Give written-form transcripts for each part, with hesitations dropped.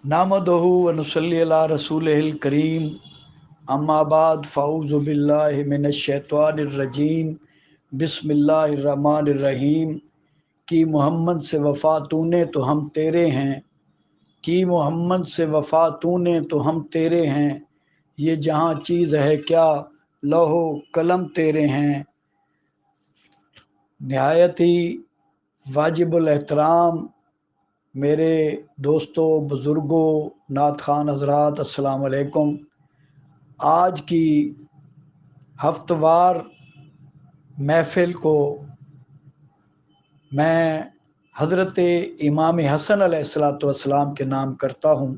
नामदहु व नसल्ली अला रसूलिहिल करीम अम्मा बाद फ़ाऊज़ु बिल्लाहि मिनश्शैतानिर रजीम बिस्मिल्लाहिर्रहमानिर्रहीम। कि मोहम्मद से वफ़ा तूने तो हम तेरे हैं, कि मोहम्मद से वफ़ा तूने तो हम तेरे हैं, ये जहाँ चीज़ है क्या लौहो कलम तेरे हैं। नहायत ही वाजिबुल एहतराम मेरे दोस्तों, बुज़ुर्गों, नात ख़ान हज़रात, अस्सलाम वालेकुम। आज की हफ्तवार महफ़िल को मैं हज़रत इमाम हसन अलैहिस्सलातु वस्सलाम के नाम करता हूँ।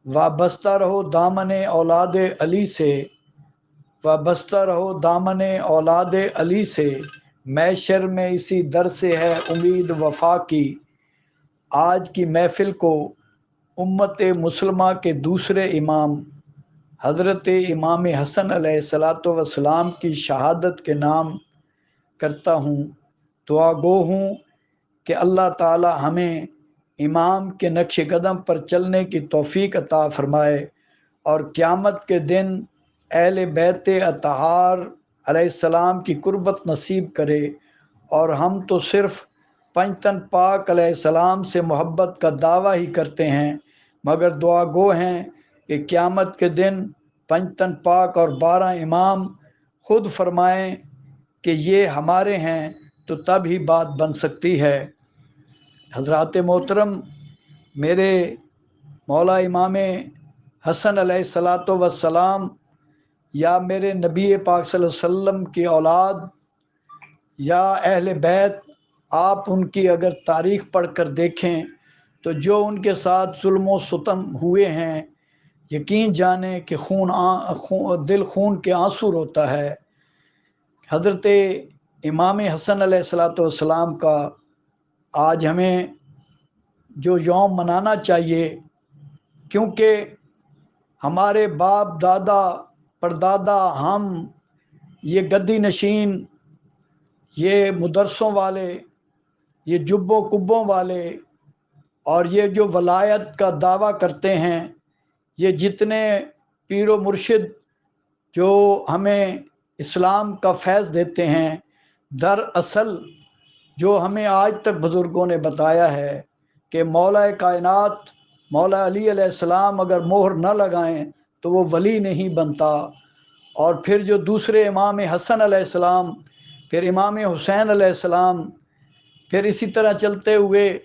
वाबस्ता रहो दामन औलाद अली से, वाबस्ता रहो दामन औलाद अली से, मैशर में इसी दर से है उम्मीद वफ़ा की। आज की महफ़िल को उम्मत मुसलमा के दूसरे इमाम हज़रत इमाम हसन अलैहिस्सलातु वस्सलाम की शहादत के नाम करता हूँ। दुआ गो हूँ कि अल्लाह ताला हमें इमाम के नक्श कदम पर चलने की तौफ़ीक अता फ़रमाए और क़यामत के दिन अहले बैत अतहार अलैहिस्सलाम की कुर्बत नसीब करे। और हम तो सिर्फ़ पंजतन पाक अलैहिस्सलाम से मोहब्बत का दावा ही करते हैं, मगर दुआ गो हैं कि क़यामत के दिन पंजतन पाक और 12 इमाम ख़ुद फरमाएं कि ये हमारे हैं, तो तब ही बात बन सकती है। हज़रात मोहतरम, मेरे मौला इमाम हसन अलैहिस्सलातु वस्सलाम या मेरे नबी पाक सल्लल्लाहु अलैहि वसल्लम की औलाद या अहले बैत, आप उनकी अगर तारीख़ पढ़ कर देखें तो जो उनके साथ जुल्म व सितम हुए हैं, यकीन जाने कि दिल खून के आंसू रोता है। हज़रत इमाम हसन अलैहिस्सलातु वस्सलाम का आज हमें जो यौम मनाना चाहिए, क्योंकि हमारे बाप दादा परदादा, हम ये गद्दी नशीन, ये मुदरसों वाले, ये जुब्बों कुब्बों वाले और ये जो वलायत का दावा करते हैं, ये जितने पीर मुर्शिद जो हमें इस्लाम का फैज़ देते हैं, दरअसल जो हमें आज तक बुज़ुर्गों ने बताया है कि मौला कायनात मौला अली अलैहिस्सलाम अगर मोहर न लगाएं तो वो वली नहीं बनता। और फिर जो दूसरे इमाम हसन अलैहिस्सलाम, फिर इमाम हुसैन अलैहिस्सलाम, फिर इसी तरह चलते हुए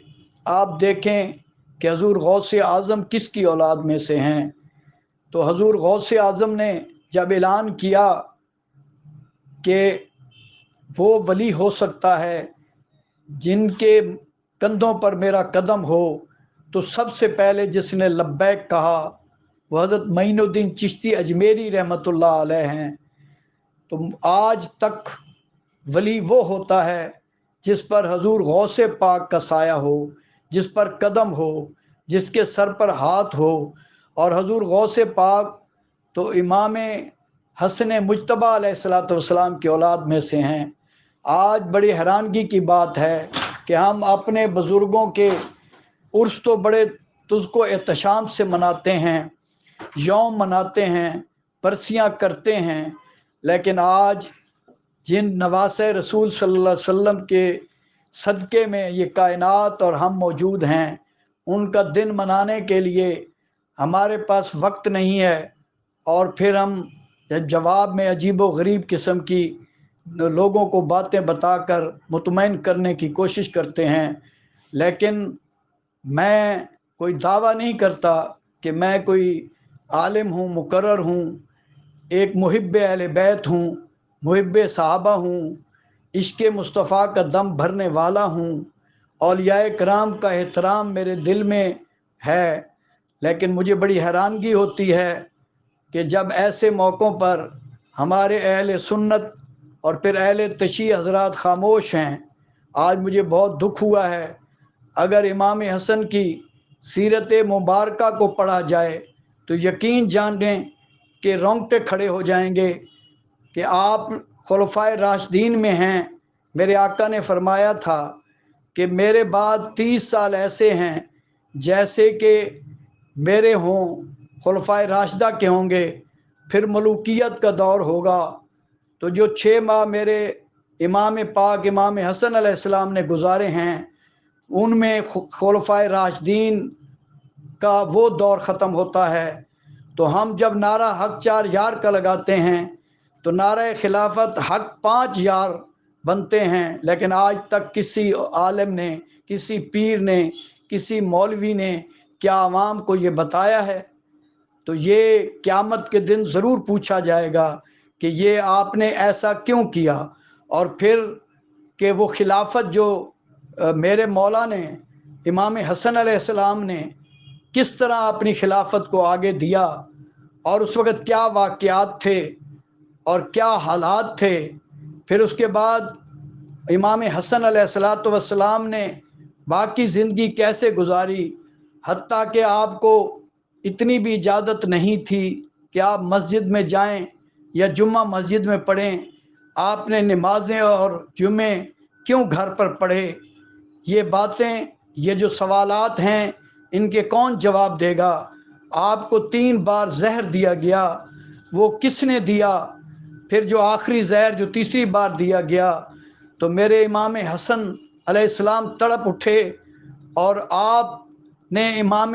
आप देखें कि हज़ूर गौसे आज़म किसकी औलाद में से हैं। तो हज़ूर गौसे आज़म ने जब ऐलान किया कि वो वली हो सकता है जिनके कंधों पर मेरा कदम हो, तो सबसे पहले जिसने लब्बैक कहा वो हज़रत मोइनुद्दीन चिश्ती अजमेरी रहमतुल्लाह अलैह हैं। तो आज तक वली वो होता है जिस पर हज़ूर गौसे पाक का साया हो, जिस पर कदम हो, जिसके सर पर हाथ हो। और हज़ूर गौसे पाक तो इमाम हसन मुज्तबा अलैहिस्सलातु वस्सलाम की औलाद में से हैं। आज बड़ी हैरानगी की बात है कि हम अपने बुज़ुर्गों के उर्स तो बड़े तुझको एहतशाम से मनाते हैं, यौम मनाते हैं, बरसियाँ करते हैं, लेकिन आज जिन नवासे रसूल सल्लल्लाहु अलैहि वसल्लम के सदक़े में ये कायनात और हम मौजूद हैं, उनका दिन मनाने के लिए हमारे पास वक्त नहीं है। और फिर हम जवाब में अजीब व गरीब किस्म की लोगों को बातें बताकर मुतमईन करने की कोशिश करते हैं। लेकिन मैं कोई दावा नहीं करता कि मैं कोई आलिम हूँ, मुकर्रर हूँ, एक मुहिब्ब अहले बैत हूँ, मुहिब्ब सहाबा हूँ, इश्क़ मुस्तफ़ा का दम भरने वाला हूँ, औलियाए कराम का एहतराम मेरे दिल में है। लेकिन मुझे बड़ी हैरानगी होती है कि जब ऐसे मौक़ों पर हमारे अहले सुन्नत और फिर अहले तशीह हज़रात ख़ामोश हैं। आज मुझे बहुत दुख हुआ है। अगर इमाम हसन की सीरत मुबारका को पढ़ा जाए तो यकीन जानें कि रोंगटे खड़े हो जाएंगे कि आप खुलफ़ाए राशिदीन में हैं। मेरे आका ने फरमाया था कि मेरे बाद 30 साल ऐसे हैं जैसे कि میرے ہوں، خلفائے راشدہ کے ہوں گے، پھر ملوکیت کا دور ہوگا۔ تو جو 6 ماہ میرے امام پاک امام حسن علیہ السلام نے گزارے ہیں، ان میں خلفائے راشدین کا وہ دور ختم ہوتا ہے۔ تو ہم جب نعرہ حق 4 یار کا لگاتے ہیں تو نعرہ خلافت حق 5 یار بنتے ہیں، لیکن آج تک کسی عالم نے، کسی پیر نے، کسی مولوی نے کیا عوام کو یہ بتایا ہے؟ تو یہ قیامت کے دن ضرور پوچھا جائے گا کہ یہ آپ نے ایسا کیوں کیا۔ اور پھر کہ وہ خلافت جو میرے مولا نے امام حسن علیہ السلام نے کس طرح اپنی خلافت کو آگے دیا، اور اس وقت کیا واقعات تھے اور کیا حالات تھے، پھر اس کے بعد امام حسن علیہ السلام نے باقی زندگی کیسے گزاری، حتیٰ کہ آپ کو اتنی بھی اجازت نہیں تھی کہ آپ مسجد میں جائیں یا جمعہ مسجد میں پڑھیں، آپ نے نمازیں اور جمعے کیوں گھر پر پڑھے؟ یہ باتیں، یہ جو سوالات ہیں، ان کے کون جواب دے گا؟ آپ کو 3 بار زہر دیا گیا، وہ کس نے دیا؟ پھر جو آخری زہر جو تیسری بار دیا گیا تو میرے امام حسن علیہ السلام تڑپ اٹھے، اور آپ نے امام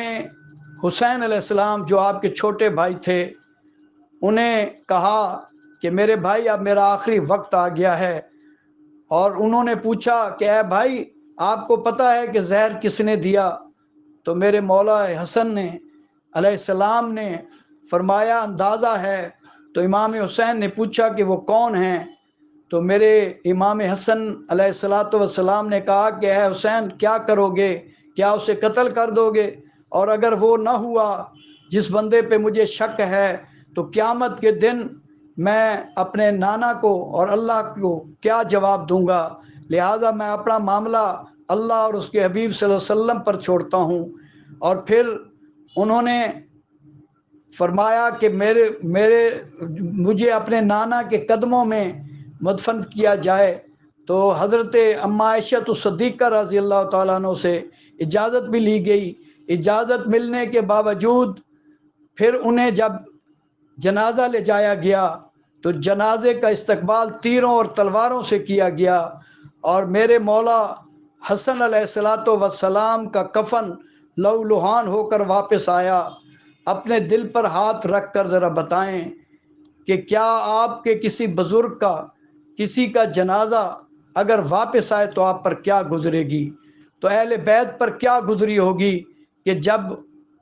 حسین علیہ السلام جو آپ کے چھوٹے بھائی تھے انہیں کہا کہ میرے بھائی اب میرا آخری وقت آ گیا ہے۔ اور انہوں نے پوچھا کہ اے بھائی آپ کو پتہ ہے کہ زہر کس نے دیا؟ تو میرے مولا حسن نے علیہ السلام نے فرمایا اندازہ ہے۔ تو امام حسین نے پوچھا کہ وہ کون ہیں؟ تو میرے امام حسن علیہ السلام نے کہا کہ اے حسین کیا کرو گے؟ کیا اسے قتل کر دو گے؟ اور اگر وہ نہ ہوا جس بندے پہ مجھے شک ہے تو قیامت کے دن میں اپنے نانا کو اور اللہ کو کیا جواب دوں گا؟ لہٰذا میں اپنا معاملہ اللہ اور اس کے حبیب صلی اللہ علیہ وسلم پر چھوڑتا ہوں۔ اور پھر انہوں نے فرمایا کہ مجھے اپنے نانا کے قدموں میں مدفن کیا جائے۔ تو حضرت اماں عائشہ صدیقہ رضی اللہ تعالیٰ عنہ سے اجازت بھی لی گئی۔ اجازت ملنے کے باوجود پھر انہیں جب جنازہ لے جایا گیا تو جنازے کا استقبال تیروں اور تلواروں سے کیا گیا، اور میرے مولا حسن علیہ السلام کا کفن لہو لہان ہو کر واپس آیا۔ اپنے دل پر ہاتھ رکھ کر ذرا بتائیں کہ کیا آپ کے کسی بزرگ کا، کسی کا جنازہ اگر واپس آئے تو آپ پر کیا گزرے گی؟ تو اہل بیت پر کیا گزری ہوگی کہ جب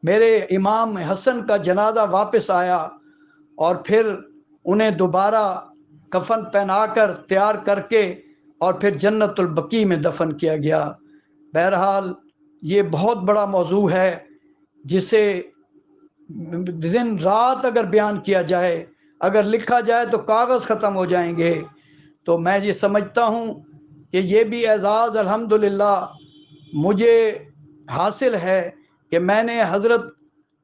میرے امام حسن کا جنازہ واپس آیا اور پھر انہیں دوبارہ کفن پہنا کر تیار کر کے اور پھر جنت البقیع میں دفن کیا گیا۔ بہرحال یہ بہت بڑا موضوع ہے جسے دن رات اگر بیان کیا جائے، اگر لکھا جائے تو کاغذ ختم ہو جائیں گے۔ تو میں یہ سمجھتا ہوں کہ یہ بھی اعزاز الحمدللہ مجھے حاصل ہے کہ میں نے حضرت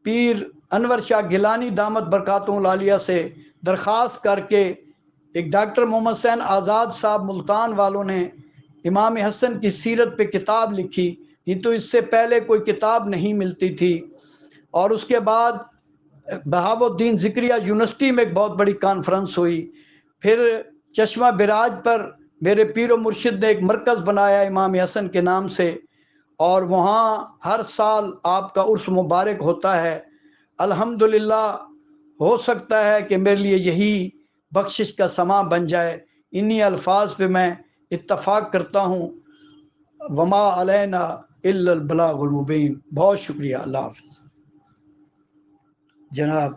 پیر انور شاہ گیلانی دامت برکاتہ العالیہ سے درخواست کر کے، ایک ڈاکٹر محمد حسین آزاد صاحب ملتان والوں نے امام حسن کی سیرت پہ کتاب لکھی، یہ تو اس سے پہلے کوئی کتاب نہیں ملتی تھی۔ اور اس کے بعد بہاؤالدین ذکریہ یونیورسٹی میں ایک بہت بڑی کانفرنس ہوئی۔ پھر چشمہ براج پر میرے پیر و مرشد نے ایک مرکز بنایا امام حسن کے نام سے، اور وہاں ہر سال آپ کا عرس مبارک ہوتا ہے۔ الحمدللہ ہو سکتا ہے کہ میرے لیے یہی بخشش کا سماں بن جائے۔ انہی الفاظ پہ میں اتفاق کرتا ہوں۔ وما علینا الا البلاغ المبین۔ بہت شکریہ، اللہ حافظ۔ جناب